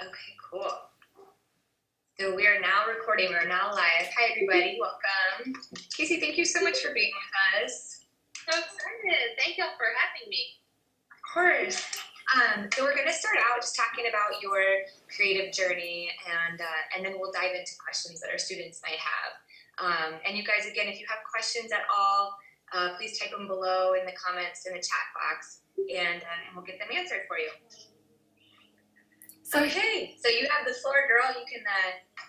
Okay, cool. So we are now recording. We are now live. Hi, everybody. Welcome. Casey, thank you so much for being with us. So excited. Thank y'all for having me. Of course. So we're going to start out just talking about your creative journey, and then we'll dive into questions that our students might have. And you guys, again, if you have questions at all, please type them below in the comments in the chat box, and we'll get them answered for you. Okay, so you have the floor, girl. You can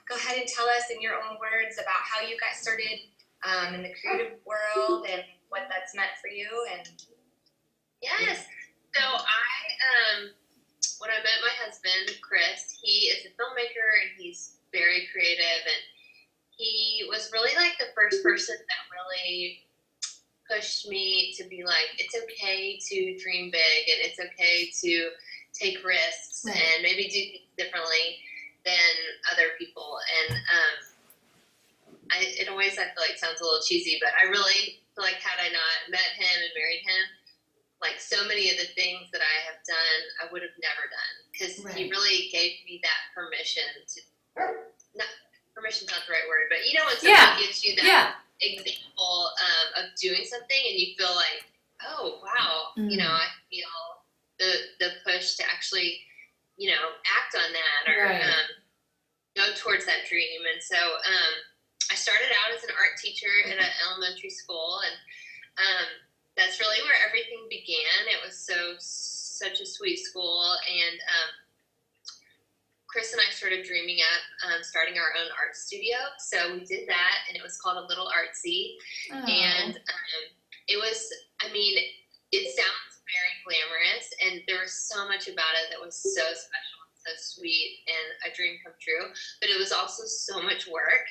go ahead and tell us in your own words about how you got started in the creative world and what that's meant for you. And yes, so when I met my husband, Chris, he is a filmmaker and he's very creative, and he was really like the first person that really pushed me to be like, it's okay to dream big and it's okay to take risks and maybe do things differently than other people. And it always, I feel like, sounds a little cheesy, but I really feel like had I not met him and married him, like so many of the things that I have done, I would have never done, because he really gave me that permission to, not permission's not the right word, but you know when somebody gives you that example of doing something and you feel like, oh, wow, you know, I feel the push to actually, you know, act on that or go towards that dream. And so I started out as an art teacher at an elementary school, and that's really where everything began. It was such a sweet school, and Chris and I started dreaming up starting our own art studio. So we did that, and it was called A Little Artsy. And it was, I mean, it sounds very glamorous, and there was so much about it that was so special and so sweet and a dream come true, but it was also so much work.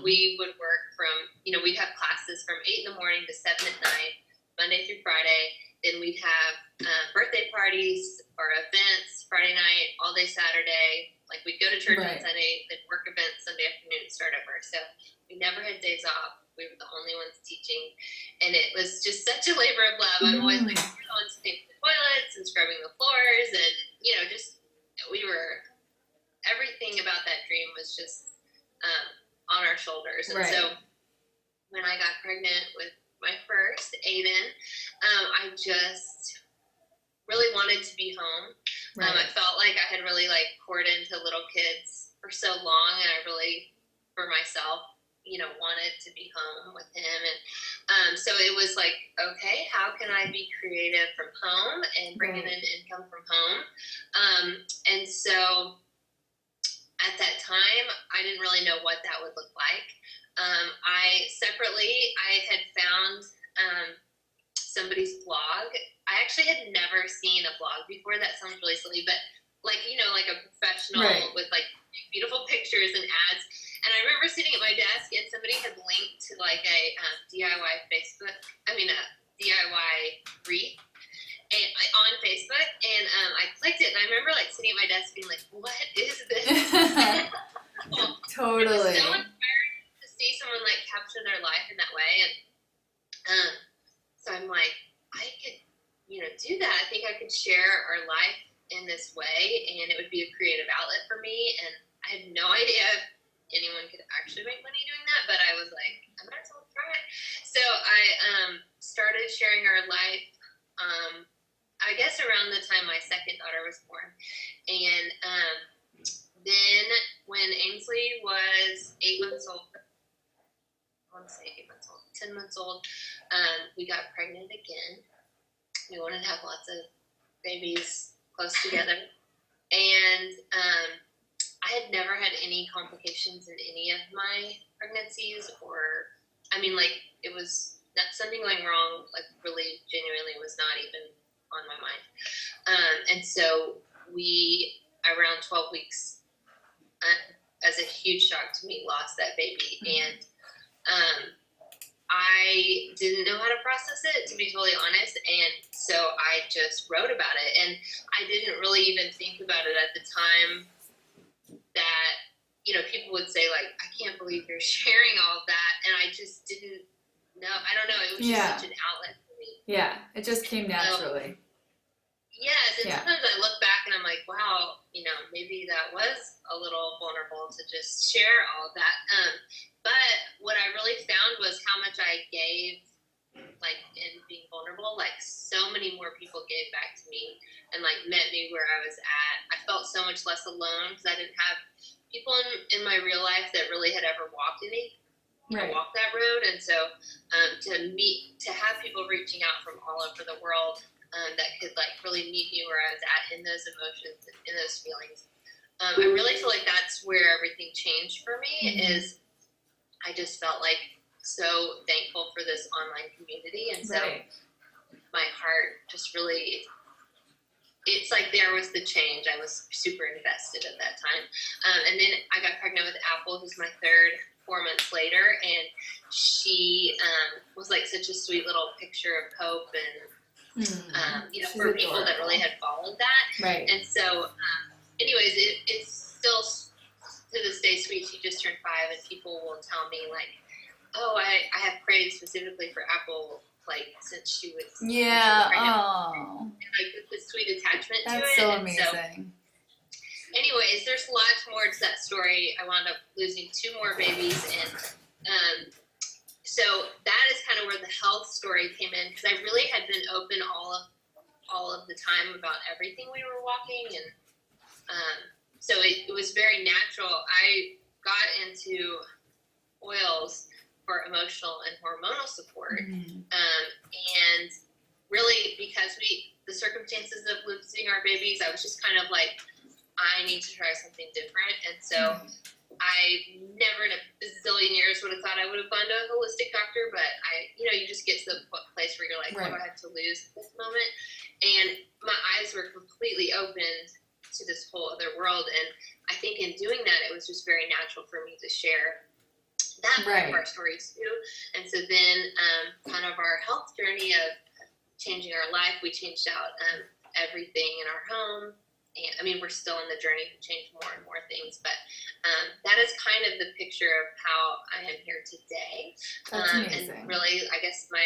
We would work from, you know, we'd have classes from 8 in the morning to 7 at night, Monday through Friday. Then we'd have birthday parties or events Friday night, all day Saturday. Like we'd go to church on Sunday, then work events Sunday afternoon, start over. So we never had days off. We were the only ones teaching, and it was just such a labor of love. I'm always like, going to paint the toilets and scrubbing the floors, and you know, just everything about that dream was just on our shoulders. And so when I got pregnant with my first, Aiden, I just really wanted to be home. I felt like I had really like poured into little kids for so long, and I really, for myself, you know, wanted to be home with him. And so it was like, okay, how can I be creative from home and bring in an income from home? And so at that time, I didn't really know what that would look like. I had found somebody's blog. I actually had never seen a blog before. That sounds really silly, but like, you know, like a professional with like beautiful pictures and ads. And I remember sitting at my desk and somebody had linked to like a DIY wreath on Facebook, and I clicked it, and I remember like sitting at my desk being like, what is this? Totally. It was so inspiring to see someone like capture their life in that way, and so I'm like, I could, you know, do that. I think I could share our life in this way, and it would be a creative outlet for me. And I had no idea if anyone could actually make money doing that, but I was like, I might as well try it. So I started sharing our life, I guess around the time my second daughter was born. And then when Ainsley was 8 months old, I want to say 8 months old, 10 months old, we got pregnant again. We wanted to have lots of babies close together. And I had never had any complications in any of my pregnancies, or, I mean, like, it was not something going wrong, like, really genuinely was not even on my mind. And so we, around 12 weeks, as a huge shock to me, lost that baby. And I didn't know how to process it, to be totally honest, and so I just wrote about it. And I didn't really even think about it at the time that, you know, people would say, like, I can't believe you're sharing all of that, and I just didn't know. I don't know, it was just such an outlet for me. Yeah, it just came naturally. Yes, and sometimes I look back and I'm like, wow, maybe that was a little vulnerable to just share all of that. But what I really found was how much I gave, like, in being vulnerable. Like, so many more people gave back to me and, like, met me where I was at. I felt so much less alone because I didn't have people in my real life that really had ever walked walk that road. And so to have people reaching out from all over the world that could, like, really meet me where I was at in those emotions, in those feelings. I really feel like that's where everything changed for me. Is I just felt like so thankful for this online community. And so my heart just really, it's like there was the change. I was super invested at that time. And then I got pregnant with Apple, who's my third, 4 months later. And she was like such a sweet little picture of hope and, for people that really had followed that. Right. And so, anyways, it's still to this day sweet. She just turned 5 and people will tell me, like, oh, I have prayed specifically for Apple, like, since she was pregnant. And, like, with this sweet attachment to it. That's so and amazing. So, anyways, there's lots more to that story. I wound up losing 2 more babies, and so that is kind of where the health story came in, because I really had been open all of the time about everything we were walking, and so it was very natural. I got into oils for emotional and hormonal support, and really because the circumstances of losing our babies, I was just kind of like, I need to try something different. And so I never in a zillion years would have thought I would have gone to a holistic doctor, but you just get to the place where you're like, what do I have to lose at this moment? And my eyes were completely opened to this whole other world. And I think in doing that, it was just very natural for me to share that part of our story too. And so then kind of our health journey of changing our life, we changed out everything in our home. And I mean, we're still in the journey to change more and more things, but that is kind of the picture of how I am here today. That's amazing. And really, I guess my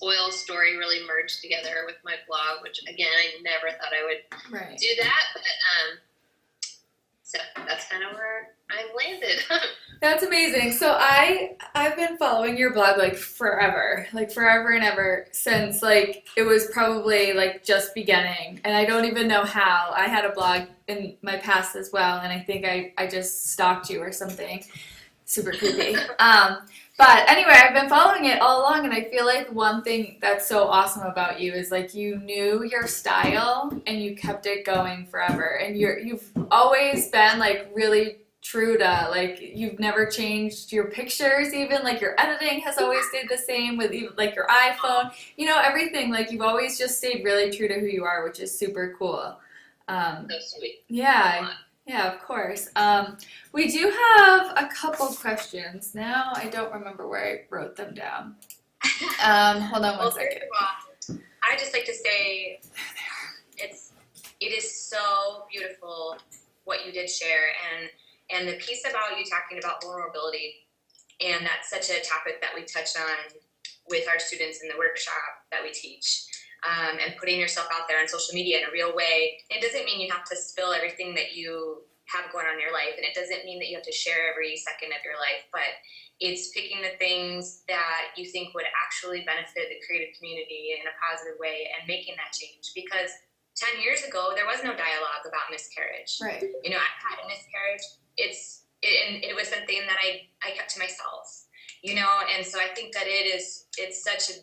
oil story really merged together with my blog, which again, I never thought I would do that, but so that's kind of where I've landed. That's amazing. So I've been following your blog like forever and ever, since like it was probably like just beginning, and I don't even know how. I had a blog in my past as well, and I think I just stalked you or something. Super creepy. But anyway, I've been following it all along, and I feel like one thing that's so awesome about you is like you knew your style and you kept it going forever, and you've always been like really true to, like, you've never changed your pictures, even like your editing has always stayed the same with even like your iPhone, everything, like you've always just stayed really true to who you are, which is super cool. So sweet. Yeah, of course. We do have a couple questions. Now I don't remember where I wrote them down. Hold on one second. First of all, I just like to say it is so beautiful what you did share, and the piece about you talking about vulnerability, and that's such a topic that we touch on with our students in the workshop that we teach. And putting yourself out there on social media in a real way. It doesn't mean you have to spill everything that you have going on in your life, and it doesn't mean that you have to share every second of your life, but it's picking the things that you think would actually benefit the creative community in a positive way and making that change. Because 10 years ago, there was no dialogue about miscarriage. Right. I had a miscarriage. It was something that I kept to myself, and so I think that it's such a,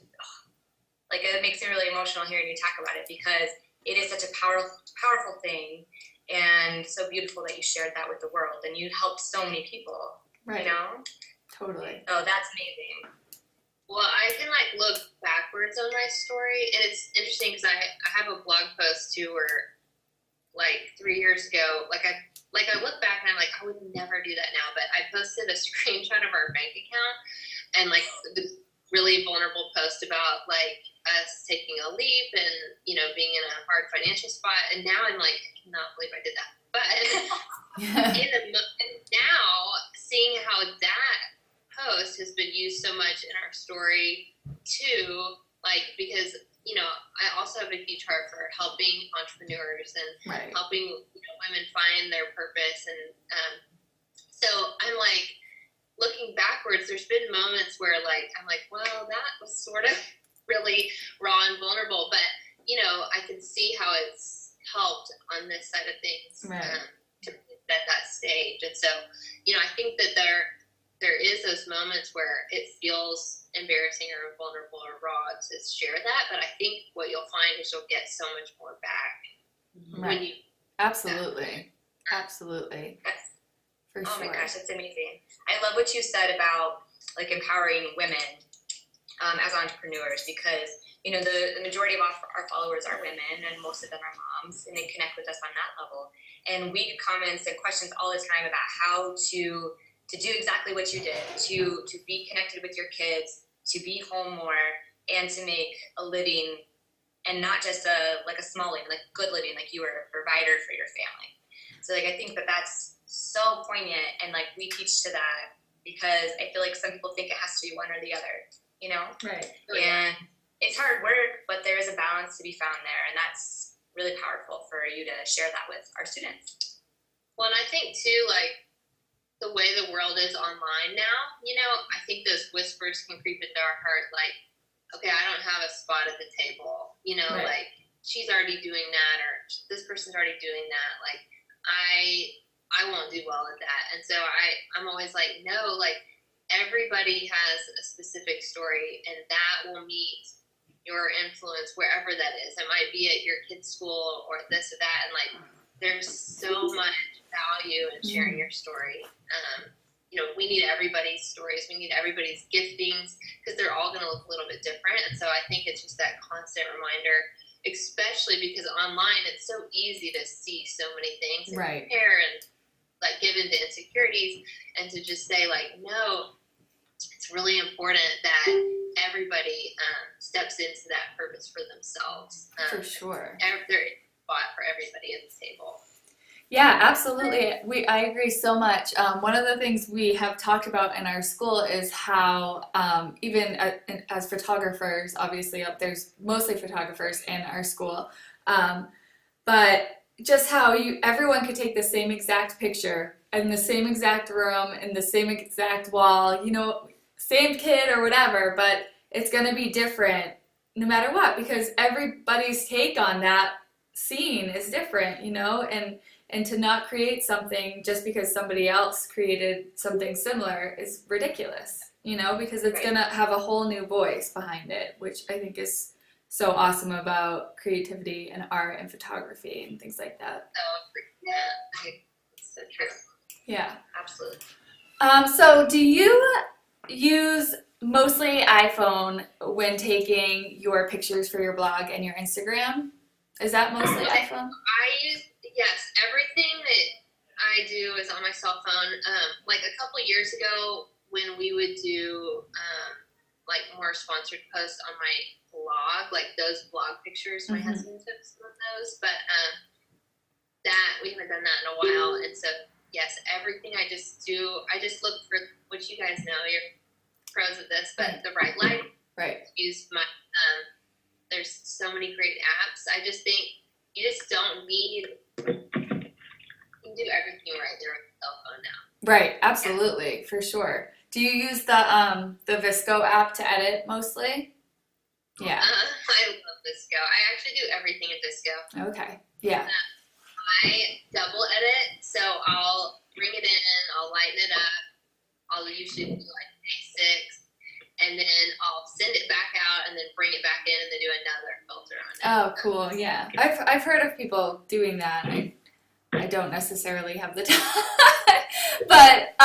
like, it makes me really emotional hearing you talk about it, because it is such a powerful thing, and so beautiful that you shared that with the world, and you helped so many people. Right. Totally. Oh, that's amazing. Well, I can like look backwards on my story, and it's interesting because I have a blog post too where like 3 years ago, I look back and I'm like, I would never do that now, but I posted a screenshot of our bank account and like the really vulnerable post about like us taking a leap and being in a hard financial spot, and now I'm like, I cannot believe I did that. But and now seeing how that post has been used so much in our story too, like, because I also have a huge heart for helping entrepreneurs and Right. helping women find their purpose. And so I'm like, looking backwards, there's been moments where like I'm like, well, that was sort of really raw and vulnerable, but I can see how it's helped on this side of things, Right. to at that stage. And so I think that there is those moments where it feels embarrassing or vulnerable or raw to share that, but I think what you'll find is you'll get so much more back Right. when you Absolutely. Absolutely. For Oh sure. my gosh, that's amazing. I love what you said about like empowering women as entrepreneurs, because the majority of our followers are women, and most of them are moms, and they connect with us on that level. And we get comments and questions all the time about how to do exactly what you did, to be connected with your kids, to be home more, and to make a living, and not just a small living, like good living, like you were a provider for your family. So like I think that's so poignant, and like we teach to that, because I feel like some people think it has to be one or the other, Right. and it's hard work, but there is a balance to be found there, and that's really powerful for you to share that with our students. Well, and I think too, like the way the world is online now, I think those whispers can creep into our heart, like, okay, I don't have a spot at the table, Right. like she's already doing that, or this person's already doing that, like I won't do well at that. And so I'm always like, no, like everybody has a specific story, and that will meet your influence wherever that is. It might be at your kid's school or this or that, and like there's so much value in sharing your story. We need everybody's stories, we need everybody's giftings, because they're all going to look a little bit different. And so I think it's just that constant reminder, especially because online it's so easy to see so many things and Right. compare and like give into insecurities, and to just say like, no, it's really important that everybody steps into that purpose for themselves. For sure. There is a spot for everybody at the table. Yeah, absolutely. I agree so much. One of the things we have talked about in our school is how even as photographers, obviously there's mostly photographers in our school, but just how everyone could take the same exact picture in the same exact room, in the same exact wall, same kid or whatever, but it's going to be different no matter what, because everybody's take on that scene is different, and to not create something just because somebody else created something similar is ridiculous, because it's going to have a whole new voice behind it, which I think is so awesome about creativity and art and photography and things like that. So, yeah, it's so true. Yeah, absolutely. So do you use mostly iPhone when taking your pictures for your blog and your Instagram? Is that mostly iPhone? Yes, everything that I do is on my cell phone. Like a couple years ago, when we would do like more sponsored posts on my blog, like those blog pictures, my husband took some of those, but that we haven't done that in a while. And so yes, everything I just do, I just look for, which you guys know, you're pros at this, but the right light. Right. Use my there's so many great apps. I just think you just don't need, you can do everything right there on your cell phone now. Right, absolutely, for sure. Do you use the Visco app to edit mostly? Yeah. I love Visco. I actually do everything in Visco. Okay. Yeah. I double edit, so I'll bring it in, I'll lighten it up, I'll usually do like basics, and then I'll send it back out and then bring it back in and then do another filter on it. Oh, cool. Yeah. I've heard of people doing that. I don't necessarily have the time, but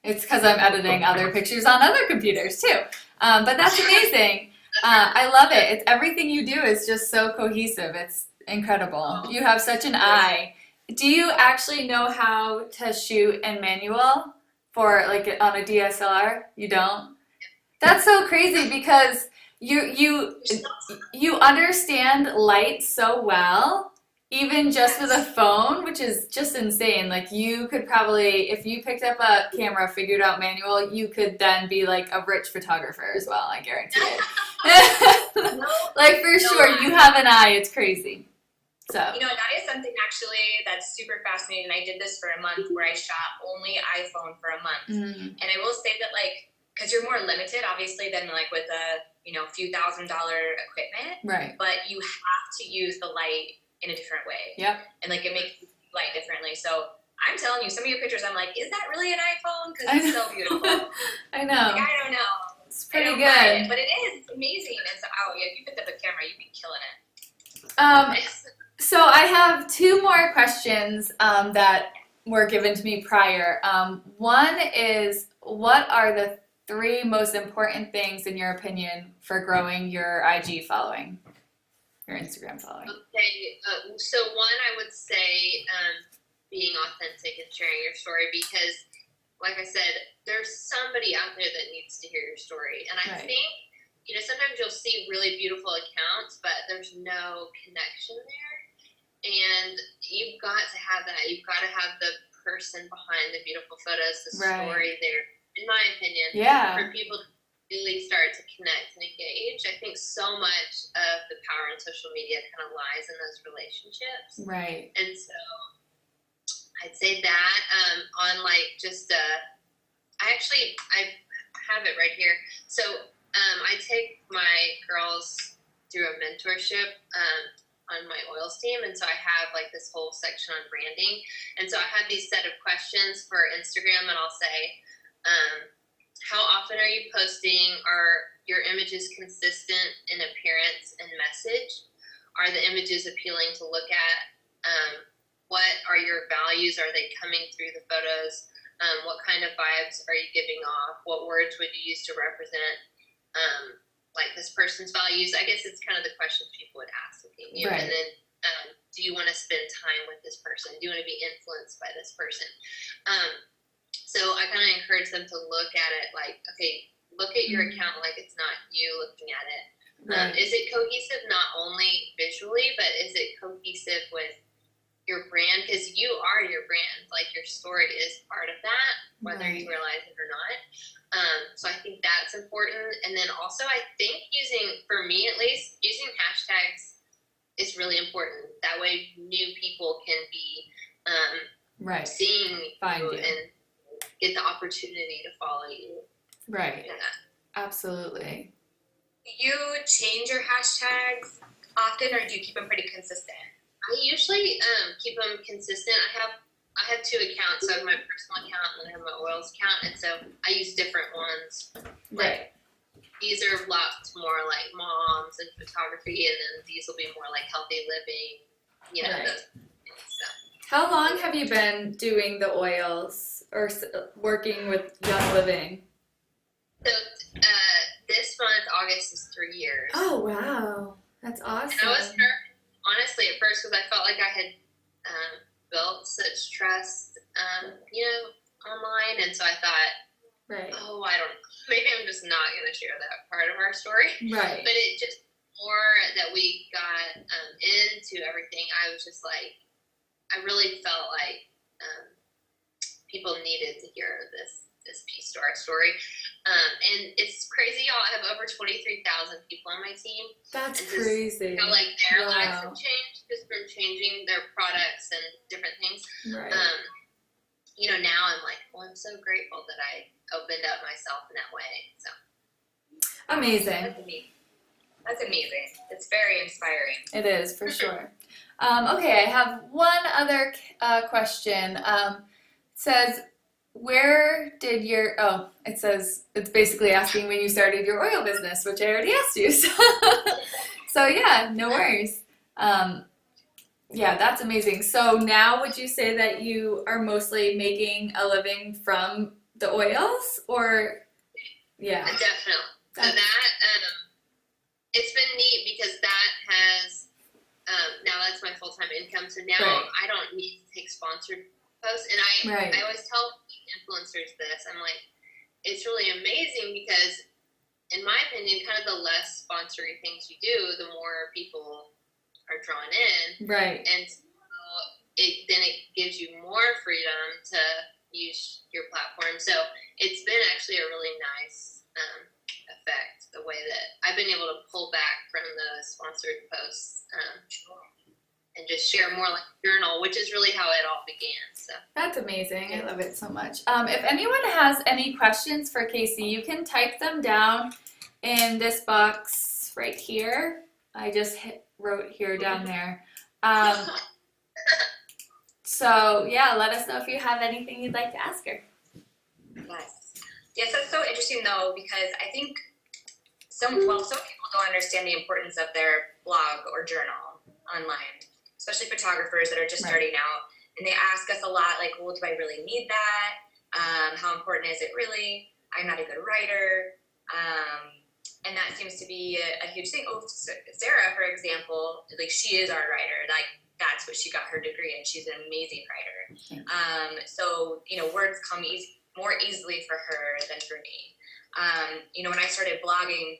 it's because I'm editing other pictures on other computers too. But that's amazing. I love it. Everything you do is just so cohesive. It's incredible. You have such an eye. Do you actually know how to shoot in manual for like on a DSLR? You don't? That's so crazy because you understand light so well, even just with a phone, which is just insane. Like you could probably, if you picked up a camera, figured out manual, you could then be like a rich photographer as well, I guarantee it. Like for sure, you have an eye. It's crazy. So That is something actually that's super fascinating. I did this for a month where I shot only iPhone for a month. mm, And I will say that because you're more limited, obviously, than with a, few $1,000 equipment, right. but you have to use the light in a different way. Yep. And it makes you see light differently. So I'm telling you, some of your pictures, I'm like, is that really an iPhone? Because it's so beautiful. I know. I don't know. It's pretty I don't buy good. it, but it is. It's amazing. And so, if you picked up a camera, you'd be killing it. So I have two more questions that were given to me prior. One is, what are the 3 most important things, in your opinion, for growing your IG following, your Instagram following? Okay, so one, I would say being authentic and sharing your story, because, like I said, there's somebody out there that needs to hear your story. And I Right. think, sometimes you'll see really beautiful accounts, but there's no connection there. And you've got to have that. You've got to have the person behind the beautiful photos, the Right. story there, in my opinion, Yeah. for people to really start to connect and engage. I think so much of the power in social media kind of lies in those relationships. Right. And so I'd say that on I have it right here. So I take my girls through a mentorship on my oils team, and so I have this whole section on branding. And so I had these set of questions for Instagram, and I'll say, how often are you posting? Are your images consistent in appearance and message? Are the images appealing to look at? What are your values? Are they coming through the photos? What kind of vibes are you giving off? What words would you use to represent this person's values? I guess it's kind of the questions people would ask you. Right. And then do you want to spend time with this person? Do you want to be influenced by this person? So I kind of encourage them to look at it okay, look at your account like it's not you looking at it. Right. Is it cohesive not only visually, but is it cohesive with your brand? Because you are your brand. Your story is part of that, whether you realize it or not. So I think that's important. And then also I think for me at least, using hashtags is really important. That way new people can be seeing Find you and get the opportunity to follow you. Right. Yeah. Absolutely. Do you change your hashtags often, or do you keep them pretty consistent? I usually keep them consistent. I have 2 accounts. So I have my personal account and then I have my oils account, and so I use different ones. Right. These are locked more like moms and photography, and then these will be more like healthy living, Right. those stuff. How long have you been doing the oils or working with Young Living? So this month, August, is 3 years. Oh, wow. That's awesome. And I was nervous, honestly, at first, because I felt like I had built such trust, online, and so I thought, Right. oh, I don't know, maybe I'm just not going to share that part of our story. Right. But it just, more that we got into everything, I was just I really felt like people needed to hear this piece to our story. And it's crazy, y'all. I have over 23,000 people on my team. That's and crazy. Their lives Wow. have changed just from changing their products and different things. Right. Now I'm I'm so grateful that I opened up myself in that way. So Amazing. That's amazing. It's very inspiring. It is, for sure. Okay, I have one other question. It says, it says, it's basically asking when you started your oil business, which I already asked you. So yeah, no worries. Yeah, that's amazing. So now would you say that you are mostly making a living from the oils, or? Yeah. Definitely. So that, it's been neat because that has, now that's my full-time income. So now Right. I don't need to take sponsored posts. And I always tell influencers this. I'm like, it's really amazing because, in my opinion, kind of the less sponsory things you do, the more people are drawn in. Right. And so it gives you more freedom to use your platform. So it's been actually a really nice effect the way that I've been able to pull back from the sponsored posts and just share more like journal, which is really how it all began. So That's amazing. I love it so much. If anyone has any questions for Casey, you can type them down in this box right here. I just wrote here down there. So yeah, let us know if you have anything you'd like to ask her. Yes. Yes, that's so interesting though, because I think some people don't understand the importance of their blog or journal online, especially photographers that are just starting out. And they ask us a lot, like, well, do I really need that? How important is it really? I'm not a good writer. And that seems to be a huge thing. Oh, Sarah, for example, like, she is our writer. Like, that's what she got her degree in. She's an amazing writer. So, you know, words come more easily for her than for me. You know, when I started blogging,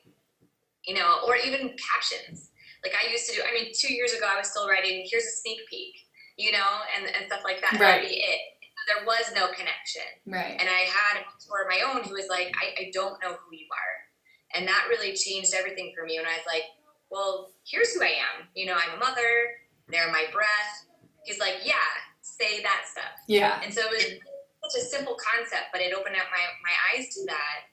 you know, or even captions, like I used to do, 2 years ago, I was still writing, here's a sneak peek, you know, and stuff like that. Right. That'd be it. There was no connection. Right. And I had a mentor of my own who was like, I don't know who you are. And that really changed everything for me. And I was like, well, here's who I am. You know, I'm a mother. They're my breath. He's like, yeah, say that stuff. Yeah. And so it was such a simple concept, but it opened up my eyes to that.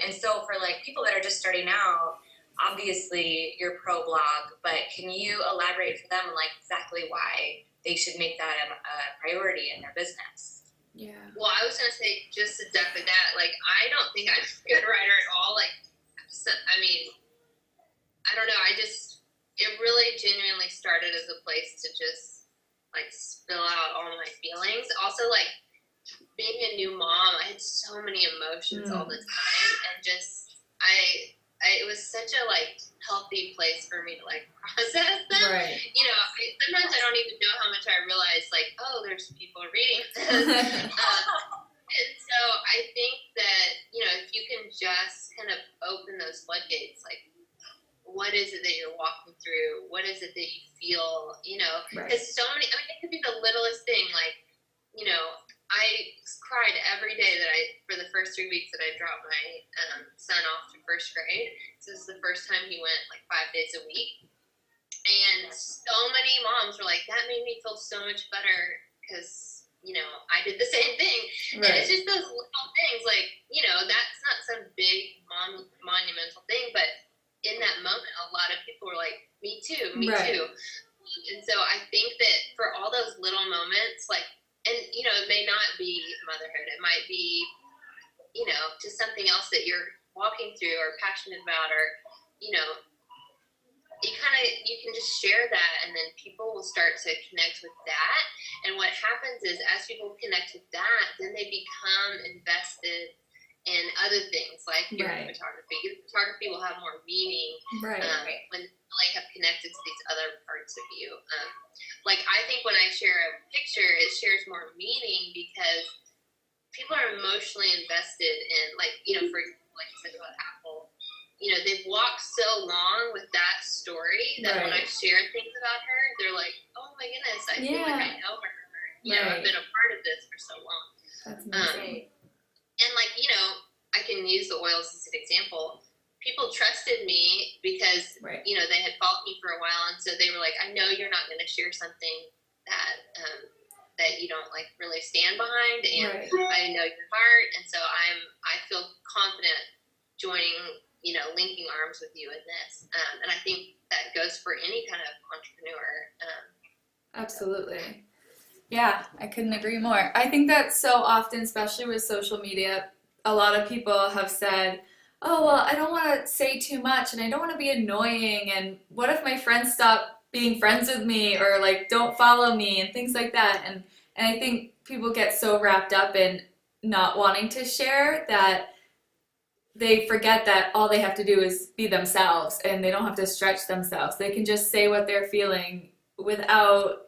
And so for like people that are just starting out, obviously you're pro blog, but can you elaborate for them like exactly why they should make that a priority in their business? Yeah. Well, I was gonna say just exactly that. Like, I don't think I'm a good writer at all. Like, I don't know. It really genuinely started as a place to just like spill out all my feelings. Also, like, being a new mom, I had so many emotions all the time, and just it was such a like healthy place for me to like process them. Right. You know, sometimes I don't even know how much I realize, like, oh, there's people reading this. And so I think that, you know, if you can just kind of open those floodgates, like, what is it that you're walking through? What is it that you feel? You know, because so many, it could be the littlest thing, like, you know, I cried every day for the first 3 weeks that I dropped my son off to first grade. So this is the first time he went like 5 days a week. And so many moms were like, that made me feel so much better because, you know, I did the same thing. Right. And it's just those little things, like, you know, that's not some big monumental thing, but in that moment, a lot of people were like, me too, me too. And so I think that for all those little moments, like, and, you know, it may not be motherhood. It might be, you know, just something else that you're walking through or passionate about, or, you know, you can just share that, and then people will start to connect with that. And what happens is, as people connect with that, then they become invested in other things, like your photography. Your photography will have more meaning when they have connected to these other parts of you. Like, I think when I share a picture, it shares more meaning because people are emotionally invested in, like, you know, for example, like you said about Apple, you know, they've walked so long with that story that when I share things about her, they're like, oh my goodness, I feel like I know her. You know, I've been a part of this for so long. That's amazing. And, like, you know, I can use the oils as an example. People trusted me because, you know, they had followed me for a while, and so they were like, I know you're not going to share something that you don't, like, really stand behind, and I know your heart, and so I feel confident joining, you know, linking arms with you in this. And I think that goes for any kind of entrepreneur. Absolutely. Yeah, I couldn't agree more. I think that so often, especially with social media, a lot of people have said, oh, well, I don't want to say too much, and I don't want to be annoying, and what if my friends stop being friends with me, or like don't follow me, and things like that. And I think people get so wrapped up in not wanting to share that they forget that all they have to do is be themselves, and they don't have to stretch themselves. They can just say what they're feeling without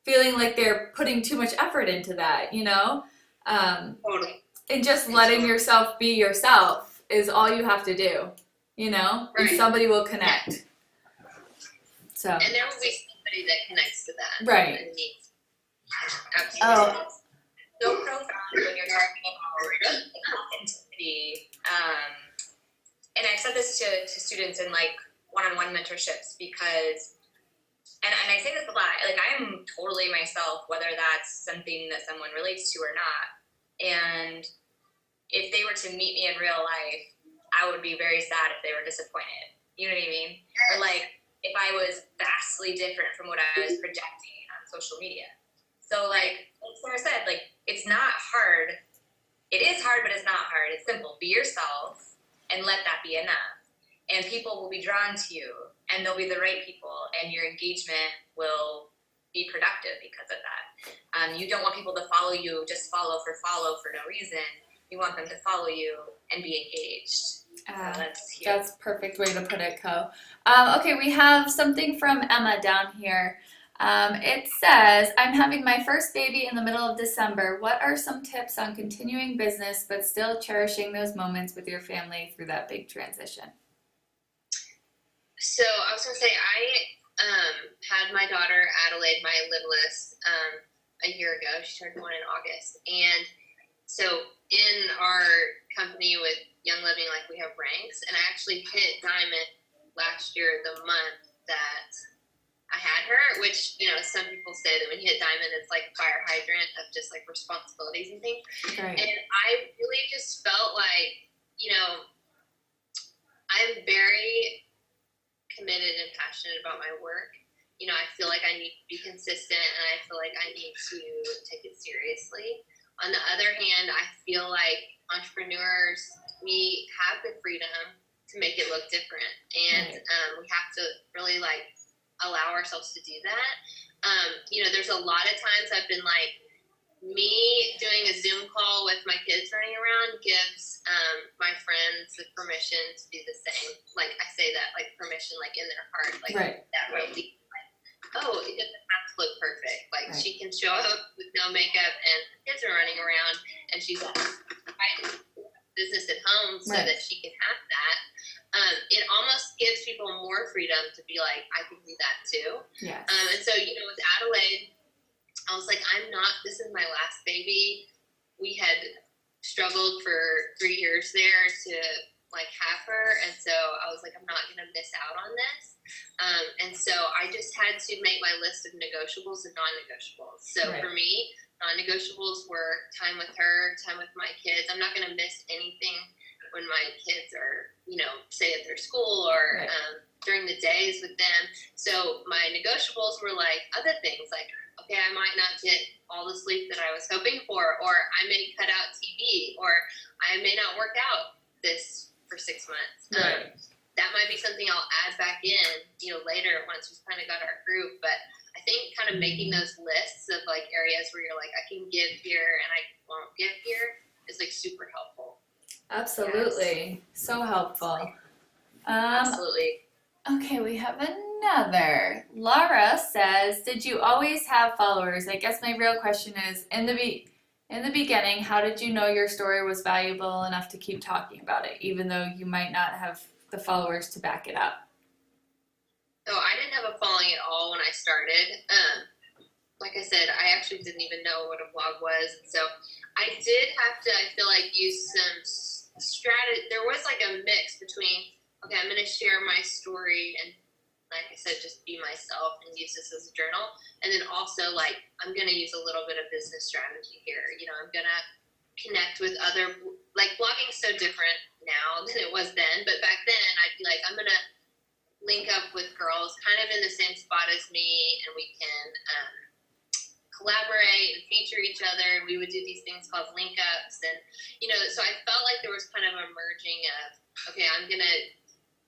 feeling like they're putting too much effort into that, you know? Totally. And just letting yourself be yourself is all you have to do, you know? And somebody will connect. So. And there will be somebody that connects to that. Right. Absolutely. Oh. So profound when you're talking about authenticity. and I've said this to students in like one-on-one mentorships because, and I say this a lot, like I'm totally myself, whether that's something that someone relates to or not. And if they were to meet me in real life, I would be very sad if they were disappointed. You know what I mean? Or like if I was vastly different from what I was projecting on social media. So like Sarah said, like it's not hard. It is hard, but it's not hard. It's simple. Be yourself and let that be enough. And people will be drawn to you, and they'll be the right people, and your engagement will be productive because of that. You don't want people to follow you, just follow for no reason. You want them to follow you and be engaged. That's a perfect way to put it, Co. Okay, we have something from Emma down here. It says, I'm having my first baby in the middle of December. What are some tips on continuing business but still cherishing those moments with your family through that big transition? So I was going to say, I had my daughter, Adelaide, my littlest, a year ago. She turned 1 in August. And so in our company with Young Living, like we have ranks, and I actually hit diamond last year, the month that I had her, which, you know, some people say that when you hit diamond, it's like a fire hydrant of just like responsibilities and things. Right. And I really just felt like, you know, I'm very committed and passionate about my work. You know, I feel like I need to be consistent, and I feel like I need to take it seriously. On the other hand, I feel like entrepreneurs, we have the freedom to make it look different, and we have to really like allow ourselves to do that. You know, there's a lot of times I've been like, me doing a Zoom call with my kids running around gives my friends the permission to do the same. Like I say that, like permission, like in their heart, like that really, like, oh, it doesn't have to look perfect. Like she can show up with no makeup and kids are running around, and she's fighting business at home so that she can have that. It almost gives people more freedom to be like, I can do that too. Yes. And so, you know, with Adelaide, I was like, this is my last baby. We had struggled for 3 years there to like have her. And so I was like, I'm not going to miss out on this. And so I just had to make my list of negotiables and non-negotiables. So for me, non-negotiables were time with her, time with my kids. I'm not going to miss anything when my kids are, you know, say at their school or during the days with them. So my negotiables were like other things like, okay, I might not get all the sleep that I was hoping for, or I may cut out TV, or I may not work out this for 6 months. That might be something I'll add back in, you know, later once we've kind of got our group. But I think kind of making those lists of like areas where you're like, I can give here and I won't give here is like super helpful. Absolutely. Yes. So helpful. Absolutely. Okay, we have another. Laura says, did you always have followers? I guess my real question is, in the beginning, how did you know your story was valuable enough to keep talking about it, even though you might not have the followers to back it up? So I didn't have a following at all when I started. Like I said, I actually didn't even know what a blog was. So I did have to, I feel like, use some strategy. There was like a mix between, okay, I'm going to share my story and, like I said, just be myself and use this as a journal. And then also, like, I'm going to use a little bit of business strategy here. You know, I'm going to connect with other, like, blogging's so different now than it was then. But back then, I'd be like, I'm going to link up with girls kind of in the same spot as me, and we can collaborate and feature each other. We would do these things called link ups. And, you know, so I felt like there was kind of a merging of, okay, I'm going to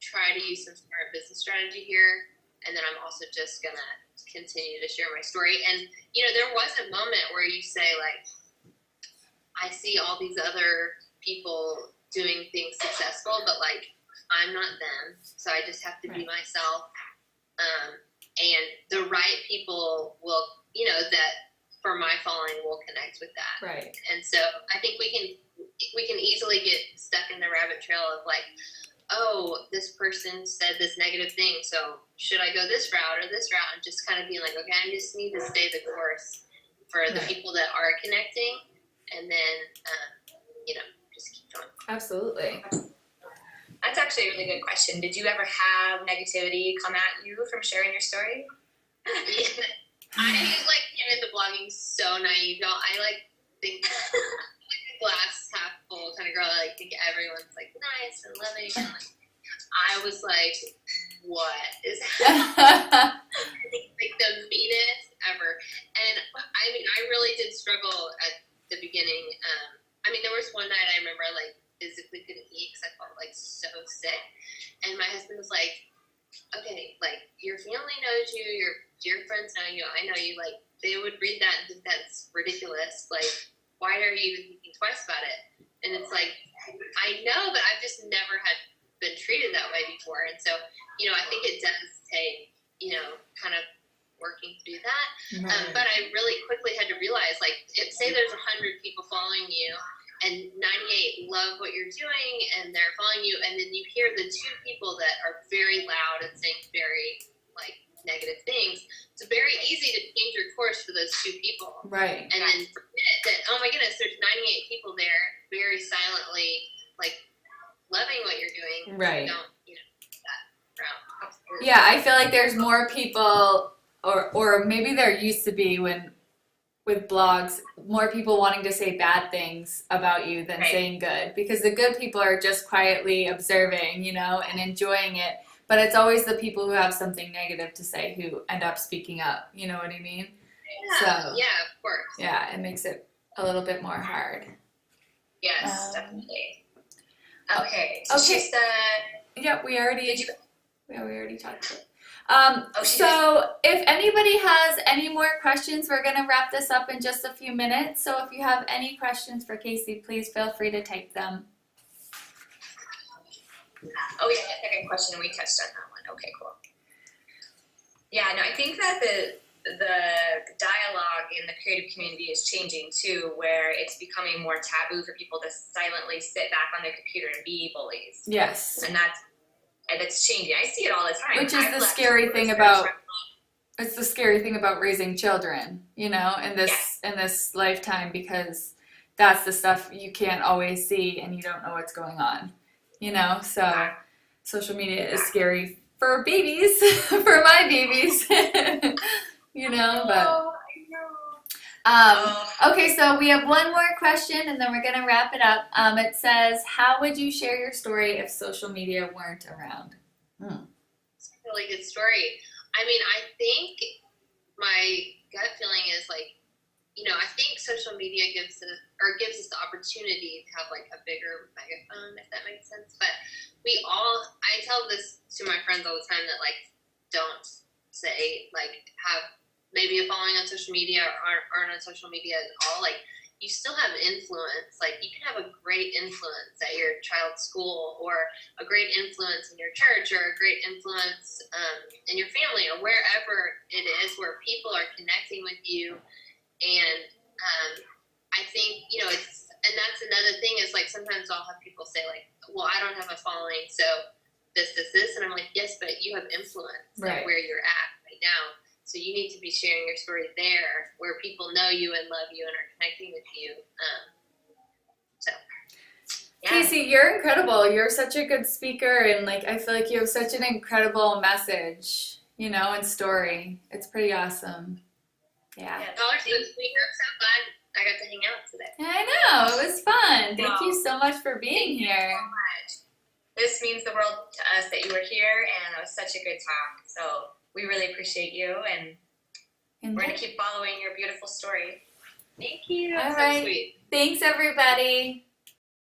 try to use some smart business strategy here, and then I'm also just going to continue to share my story. And, you know, there was a moment where you say, like, I see all these other people doing things successful, but, like, I'm not them, so I just have to be myself. And the right people will, you know, that for my following will connect with that. Right. And so I think we can easily get stuck in the rabbit trail of like, oh, this person said this negative thing, so should I go this route or this route? And just kind of being like, okay, I just need to stay the course for the people that are connecting, and then, you know, just keep going. Absolutely. That's actually a really good question. Did you ever have negativity come at you from sharing your story? Yeah. I like came into blogging so naive, y'all. I like think like a glass half full kind of girl. I like think everyone's like nice and loving. And like I was like, what is happening? Like the meanest ever. And I mean, I really did struggle at the beginning. I mean, there was one night I remember like physically couldn't eat because I felt like so sick. And my husband was like, okay, like your family knows you, your dear friends know you, I know you, like they would read that and think that's ridiculous. Like, why are you even thinking twice about it? And it's like, I know, but I've just never had been treated that way before. And so, you know, I think it does take, you know, kind of working through that. Right. But I really quickly had to realize, like, say there's 100 people following you, and 98 love what you're doing, and they're following you, and then you hear the two people that are very loud and saying very, like, negative things. It's very easy to change your course for those two people. Right. And then forget that, oh my goodness, there's 98 people there very silently, like, loving what you're doing. Right. So don't, you know, that route. Yeah, I feel like there's more people, or maybe there used to be with blogs, more people wanting to say bad things about you than saying good, because the good people are just quietly observing, you know, and enjoying it. But it's always the people who have something negative to say who end up speaking up. You know what I mean? Yeah, So, yeah, of course. yeah, it makes it a little bit more hard. Yes, definitely. Okay. Okay. She's Yeah, we already Did you? we already talked about it. She So if anybody has any more questions, we're going to wrap this up in just a few minutes. So if you have any questions for Casey, please feel free to type them. Oh yeah, second question. We touched on that one. Okay, cool. Yeah, no, I think that the dialogue in the creative community is changing too, where it's becoming more taboo for people to silently sit back on their computer and be bullies. Yes. And it's changing. I see it all the time. Which is the scary thing about it's the scary thing about raising children, you know, in this lifetime, because that's the stuff you can't always see and you don't know what's going on, you know. So social media is scary for babies, for my babies, you know. But okay, so we have one more question and then we're gonna wrap it up. It says, how would you share your story if social media weren't around? It's a really good story. I mean, I think my gut feeling is like, you know, I think social media gives us the opportunity to have like a bigger megaphone, if that makes sense. But I tell this to my friends all the time that like, don't say like have maybe a following on social media or aren't on social media at all. Like, you still have influence. Like, you can have a great influence at your child's school, or a great influence in your church, or a great influence in your family, or wherever it is where people are connecting with you. And I think, you know, and that's another thing is like, sometimes I'll have people say like, well, I don't have a following, so this. And I'm like, yes, but you have influence like, where you're at right now. So you need to be sharing your story there where people know you and love you and are connecting with you. Casey, you're incredible. You're such a good speaker, and like I feel like you have such an incredible message, you know, and story. It's pretty awesome. Yeah. Y'all are so sweet. I'm so glad I got to hang out today. I know, it was fun. Thank you so much for being here. Thank you so much. This means the world to us that you were here, and it was such a good talk. So we really appreciate you, and we're going to keep following your beautiful story. Thank you. All That's right. so sweet. Thanks, everybody.